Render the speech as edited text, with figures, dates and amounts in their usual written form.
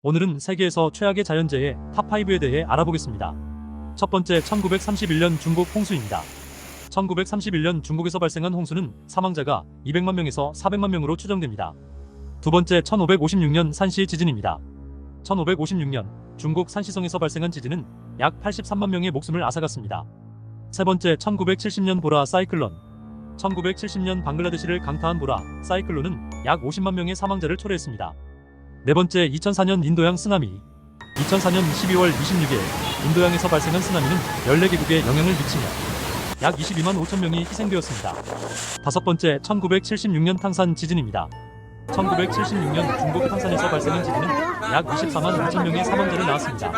오늘은 세계에서 최악의 자연재해 탑5에 대해 알아보겠습니다. 첫 번째, 1931년 중국 홍수입니다. 1931년 중국에서 발생한 홍수는 사망자가 200만 명에서 400만 명으로 추정됩니다. 두 번째, 1556년 산시 지진입니다. 1556년 중국 산시성에서 발생한 지진은 약 83만 명의 목숨을 앗아갔습니다. 세 번째, 1970년 보라 사이클론. 1970년 방글라데시를 강타한 보라 사이클론은 약 50만 명의 사망자를 초래했습니다. 네 번째, 2004년 인도양 쓰나미. 2004년 12월 26일 인도양에서 발생한 쓰나미는 14개국에 영향을 미치며 약 22만 5천 명이 희생되었습니다. 다섯 번째, 1976년 탕산 지진입니다. 1976년 중국 탕산에서 발생한 지진은 약 24만 5천 명의 사망자를 낳았습니다.